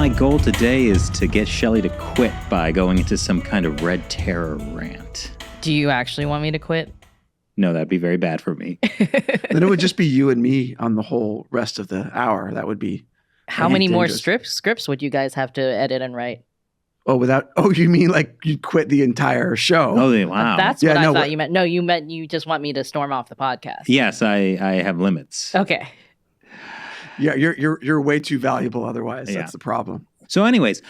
my goal today is to get Shelley to quit by going into some kind of red terror rant. Do you actually want me to quit? No, that'd be very bad for me. Then it would just be you and me on the whole rest of the hour. That would be How many more dangerous. scripts would you guys have to edit and write? Oh, you mean like you quit the entire show? Oh, wow. That's Yeah, what I no, thought what- you meant. No, you meant you just want me to storm off the podcast. Yes, I have limits. Okay. Yeah, you're way too valuable otherwise. Yeah. That's the problem. So anyways,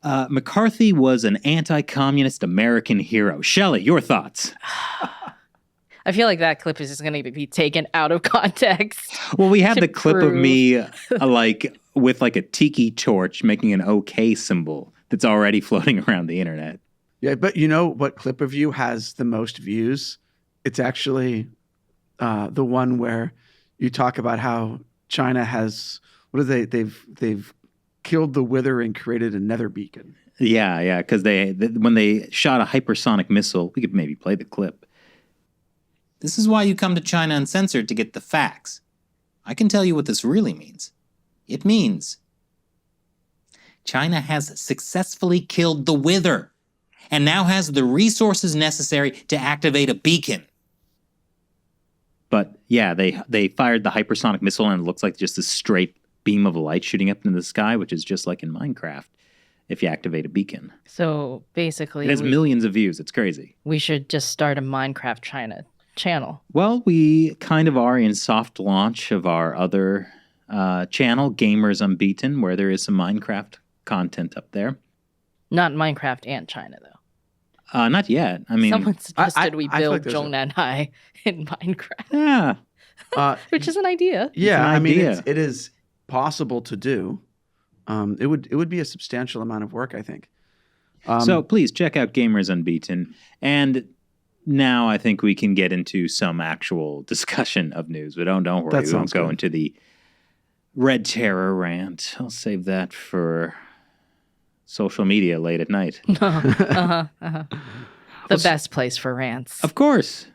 McCarthy was an anti-communist American hero. Shelley, your thoughts? I feel like that clip is just going to be taken out of context. Well, we had To the clip of prove. me with like a tiki torch making an OK symbol that's already floating around the internet. Yeah, but you know what clip of you has the most views? It's actually the one where you talk about how China has they've killed the Wither and created a nether beacon. Yeah, because when they shot a hypersonic missile, we could maybe play the clip. This is why you come to China Uncensored to get the facts. I can tell you what this really means. It means China has successfully killed the Wither and now has the resources necessary to activate a beacon. But yeah, they fired the hypersonic missile and it looks like just a straight beam of light shooting up into the sky, which is just like in Minecraft if you activate a beacon. So basically, It has millions of views. It's crazy. we should just start a Minecraft China channel. Well, we kind of are in soft launch of our other channel, Gamers Unbeaten, where there is some Minecraft content up there. Not Minecraft and China, though. Not yet. I mean, Someone suggested we I feel like build there's a- Zhongnan High in Minecraft, yeah. which is an idea. Yeah, an I mean idea. it is possible to do. It would be a substantial amount of work, I think. So please check out Gamers Unbeaten. And now I think we can get into some actual discussion of news. But don't worry, That we won't sounds go good. into the red terror rant. I'll save that for social media late at night. The best place for rants. Of course.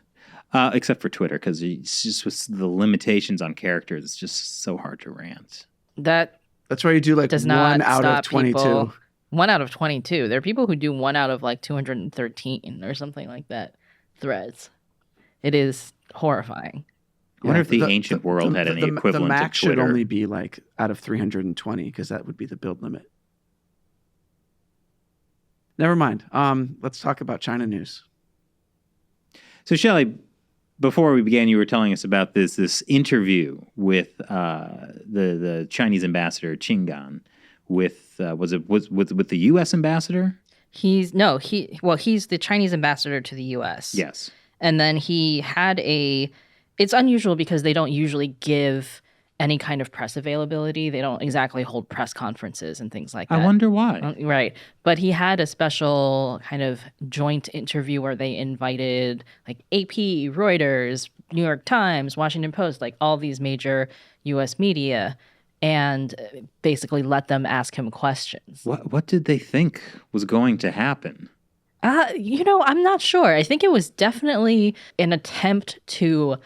Except for Twitter, because it's just with the limitations on characters, it's just so hard to rant. That That's why you do like does not 1 out stop of 22. people. 1 out of 22. There are people who do 1 out of like 213 or something like that threads. It is horrifying. I wonder if the The- ancient the- world the- had any the- equivalent The max of Twitter. should only be like out of 320 because that would be the build limit. Never mind. Let's talk about China news. So, Shelley, before we began, you were telling us about this interview with the Chinese ambassador Qin Gang with with the U.S. ambassador. He's the Chinese ambassador to the US. Yes. And then he had it's unusual because they don't usually give any kind of press availability. They don't exactly hold press conferences and things like that. I wonder why. Right. But he had a special kind of joint interview where they invited like AP, Reuters, New York Times, Washington Post, like all these major US media, and basically let them ask him questions. What did they think was going to happen? I'm not sure. I think it was definitely an attempt to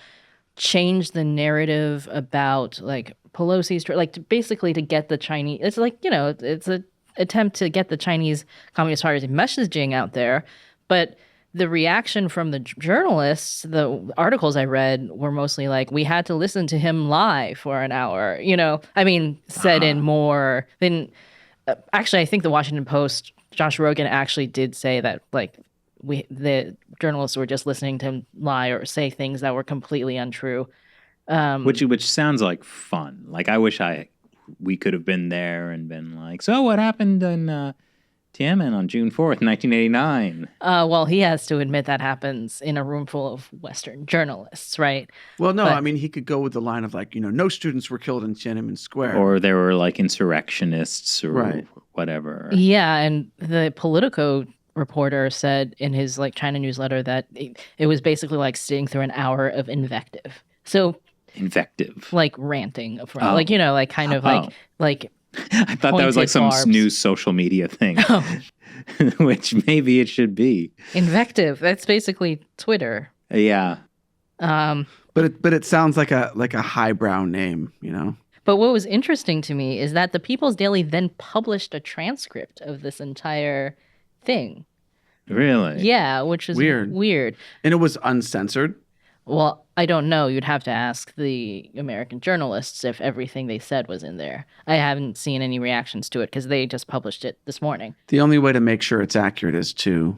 change the narrative about like Pelosi's, basically to get the Chinese. It's like, it's an attempt to get the Chinese Communist Party's messaging out there. But the reaction from the journalists, the articles I read were mostly like, we had to listen to him lie for an hour. Said in more than actually, I think the Washington Post, Josh Rogan actually did say that like the journalists were just listening to him lie or say things that were completely untrue. Which sounds like fun. Like I wish we could have been there and been like, so what happened in Tiananmen on June 4th, 1989? Well, he has to admit that happens in a room full of Western journalists, right? Well, no, But- I mean, he could go with the line of like, no students were killed in Tiananmen Square. Or there were like insurrectionists or Right. whatever. Yeah, and the Politico reporter said in his like China newsletter that it was basically like sitting through an hour of invective. So Invective. like ranting, Oh. kind of like Oh. like I thought that was like pointed some barbs. new social media thing, which maybe it should be. invective. That's basically Twitter. Yeah. But it sounds like a highbrow name, But what was interesting to me is that the People's Daily then published a transcript of this entire thing. Really? Yeah, which is weird. And it was uncensored. Well, I don't know. You'd have to ask the American journalists if everything they said was in there. I haven't seen any reactions to it because they just published it this morning. The only way to make sure it's accurate is to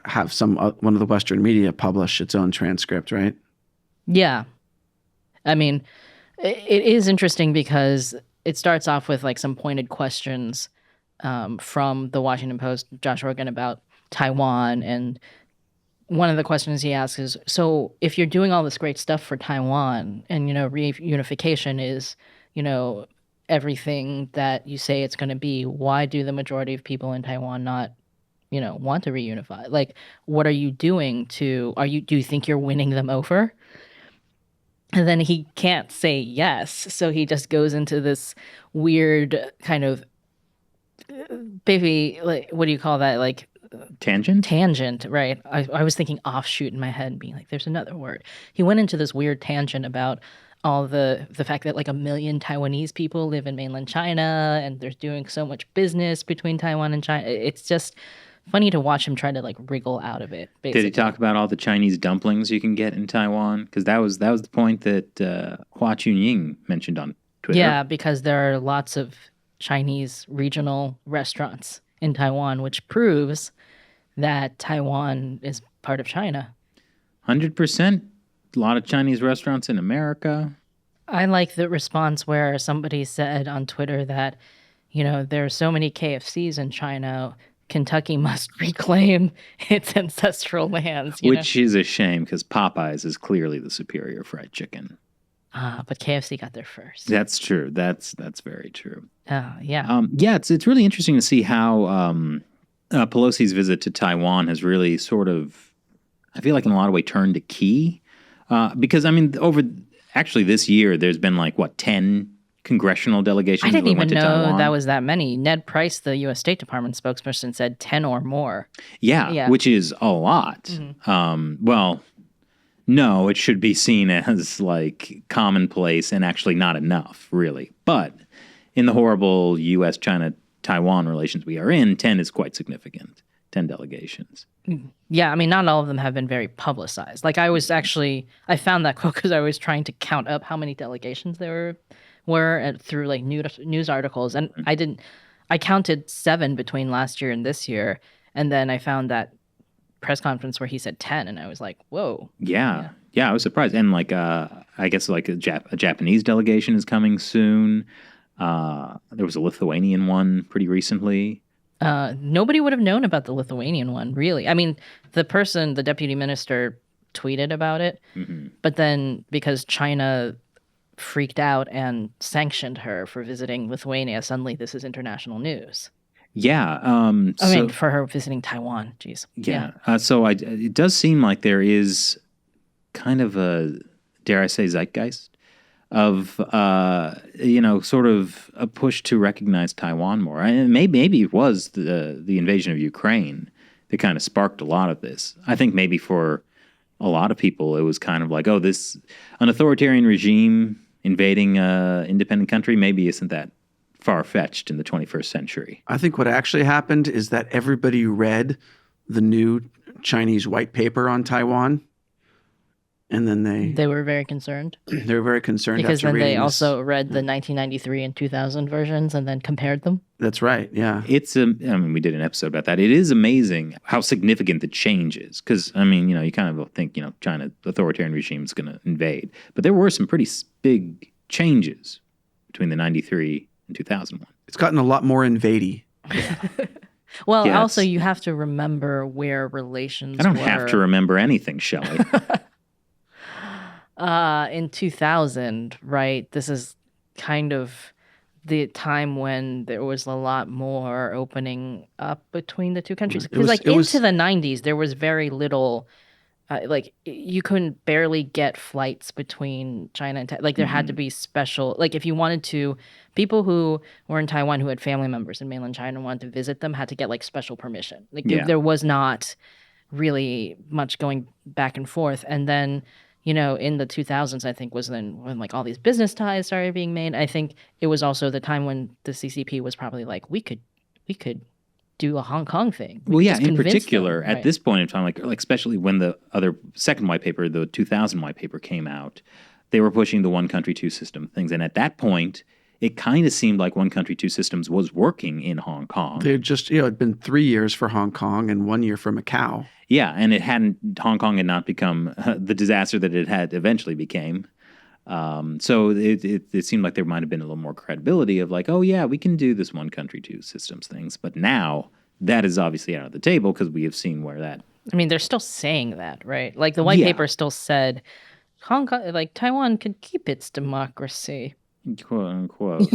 have one of the Western media publish its own transcript, right? Yeah. I mean, it is interesting because it starts off with like some pointed questions from the Washington Post, Josh Rogan, about Taiwan. And one of the questions he asks is, so if you're doing all this great stuff for Taiwan and, reunification is, everything that you say it's going to be, why do the majority of people in Taiwan not, want to reunify? Like, what are you doing do you think you're winning them over? And then he can't say yes. So he just goes into this weird kind of baby, like, what do you call that? Like, Tangent, right. I was thinking offshoot in my head and being like, there's another word. He went into this weird tangent about all the fact that like 1 million Taiwanese people live in mainland China and there's doing so much business between Taiwan and China. It's just funny to watch him try to like wriggle out of it, basically. Did he talk about all the Chinese dumplings you can get in Taiwan? Because that was the point that Hua Chunying mentioned on Twitter. Yeah, because there are lots of Chinese regional restaurants in Taiwan, which proves that Taiwan is part of China. 100%. A lot of Chinese restaurants in America. I like the response where somebody said on Twitter that, there are so many KFCs in China, Kentucky must reclaim its ancestral lands. Which is a shame because Popeyes is clearly the superior fried chicken. But KFC got there first. That's true. That's very true. Yeah. Yeah, it's really interesting to see how Pelosi's visit to Taiwan has really sort of, I feel like in a lot of ways, turned a key. Because, I mean, actually this year, there's been 10 congressional delegations I didn't even went to know Taiwan. that was that many. Ned Price, the U.S. State Department spokesperson, said 10 or more. Yeah, which is a lot. Mm-hmm. Well, no, it should be seen as commonplace and actually not enough, really. But in the horrible U.S.-China-Taiwan relations we are in, 10 is quite significant. 10 delegations. Yeah, I mean, not all of them have been very publicized. I found that quote because I was trying to count up how many delegations there were through news articles, and I counted 7 between last year and this year, and then I found that press conference where he said 10, and I was like, whoa. Yeah, I was surprised. And I guess a Japanese delegation is coming soon. There was a Lithuanian one pretty recently. Nobody would have known about the Lithuanian one, really. I mean, the deputy minister, tweeted about it, but then because China freaked out and sanctioned her for visiting Lithuania, suddenly this is international news. Yeah. For her visiting Taiwan. Jeez. Yeah. It does seem like there is kind of a, dare I say, zeitgeist of, sort of a push to recognize Taiwan more. And maybe it was the invasion of Ukraine that kind of sparked a lot of this. I think maybe for a lot of people, it was kind of like, an authoritarian regime invading an independent country maybe isn't that far-fetched in the 21st century. I think what actually happened is that everybody read the new Chinese white paper on Taiwan, and then they were very concerned. They were very concerned because after then reading they this. also read the 1993 and 2000 versions and then compared them. That's right. Yeah, it's we did an episode about that. It is amazing how significant the change is because you kind of think China authoritarian regime is going to invade, but there were some pretty big changes between the 93 and 2001. It's gotten a lot more invadey. Well, also you have to remember where relations. I don't have to remember anything, Shelley. In 2000, right? This is kind of the time when there was a lot more opening up between the two countries. Because into the 90s, there was very little. You couldn't barely get flights between China and Taiwan. There had to be special. If you wanted to, people who were in Taiwan who had family members in mainland China and wanted to visit them had to get special permission. There was not really much going back and forth. And then in the 2000s, I think was then when like all these business ties started being made. I think it was also the time when the CCP was probably like, we could do a Hong Kong thing. Well, yeah, in convince particular, them, at right? this point in time, like especially when the other second white paper, the 2000 white paper came out, they were pushing the one country, two system things. And at that point, it kind of seemed like one country, two systems was working in Hong Kong. They just, it'd been 3 years for Hong Kong and 1 year for Macau. Yeah, and Hong Kong had not become the disaster that it had eventually became. So it seemed like there might have been a little more credibility of like, oh yeah, we can do this one country, two systems things. But now that is obviously out of the table because we have seen where that. I mean, they're still saying that, right? Like the white paper still said Hong Kong, like Taiwan could keep its democracy. Quote unquote.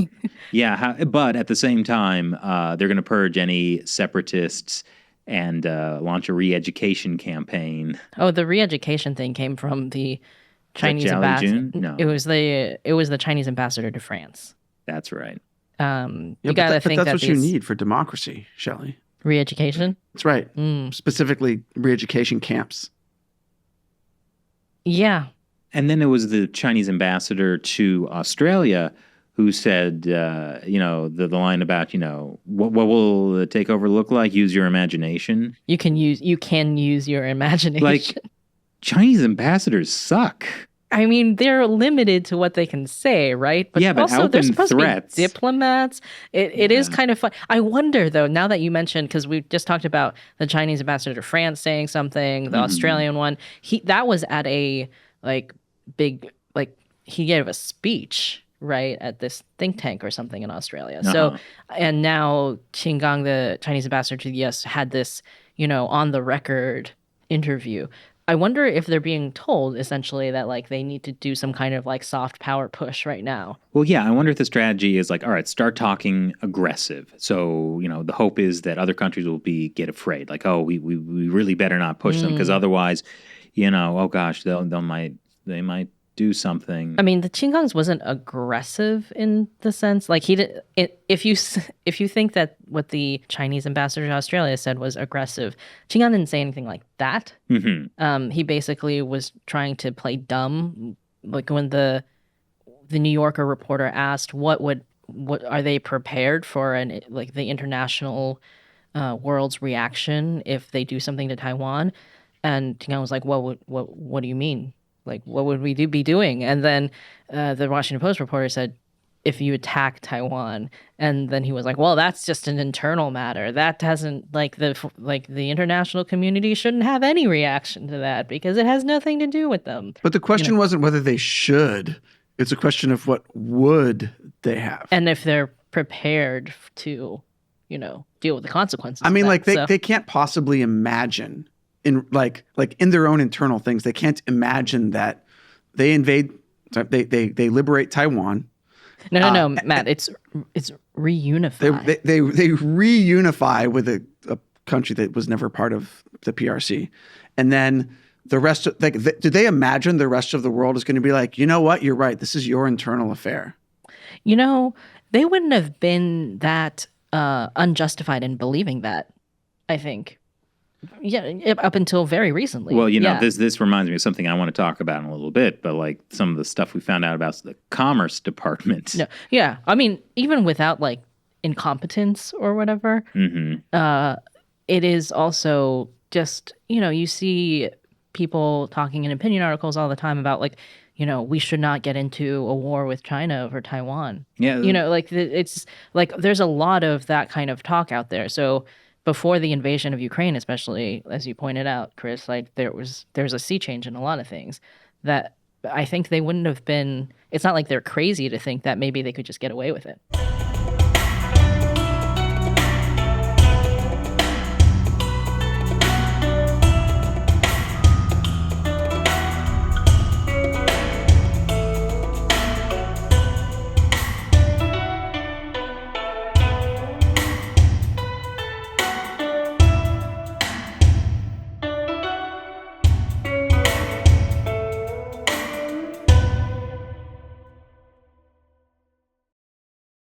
Yeah, but at the same time, they're going to purge any separatists and launch a re-education campaign. Oh, the re-education thing came from the Chinese Jiao ambassador. Jun? No. It was the Chinese ambassador to France. That's right. You Yeah, gotta but think that's that what you need for democracy, Shelley. re-education. That's right. Specifically, re-education camps. Yeah, And then there was the Chinese ambassador to Australia who said, the line about, what will the takeover look like? Use your imagination. you can use your imagination. Like, Chinese ambassadors suck. I mean, they're limited to what they can say, right? Yeah, but also they're open supposed threats. to be diplomats. It is kind of fun. I wonder, though, now that you mentioned, because we just talked about the Chinese ambassador to France saying something, the Australian one, that was at a big, he gave a speech, right, at this think tank or something in Australia. So, and now Qin Gang, the Chinese ambassador to the US, had this, on the record interview. I wonder if they're being told essentially that they need to do some kind of soft power push right now. Well, yeah, I wonder if the strategy is all right, start talking aggressive. So, the hope is that other countries will get afraid. Like, oh, we really better not push them because otherwise, oh gosh, they might do something. I mean, the Qin Gangs wasn't aggressive in the sense he did. If you think that what the Chinese ambassador to Australia said was aggressive, Qin Gang didn't say anything like that. He basically was trying to play dumb. Like when the New Yorker reporter asked, "What are they prepared for?" and the international world's reaction if they do something to Taiwan, and Qin Gang was like, "What do you mean? What would we be doing?" And then the Washington Post reporter said, if you attack Taiwan. And then he was like, well, that's just an internal matter. That doesn't, the international community shouldn't have any reaction to that because it has nothing to do with them. But the question wasn't whether they should. It's a question of what would they have. And if they're prepared to, deal with the consequences. I mean, of that. they can't possibly imagine in in their own internal things, they can't imagine that they invade, they liberate Taiwan. No, Matt, it's reunify. They reunify with a country that was never part of the PRC, and then the rest of do they imagine the rest of the world is going to be like, you know what, you're right, this is your internal affair? They wouldn't have been that unjustified in believing that, I think. Yeah, up until very recently. Well, this reminds me of something I want to talk about in a little bit, but some of the stuff we found out about the Commerce Department. No, yeah. I mean, even without incompetence or whatever, it is also just, you see people talking in opinion articles all the time about we should not get into a war with China over Taiwan. Yeah. It's there's a lot of that kind of talk out there. So before the invasion of Ukraine, especially, as you pointed out, Chris, there's a sea change in a lot of things that I think they wouldn't have been. It's not like they're crazy to think that maybe they could just get away with it.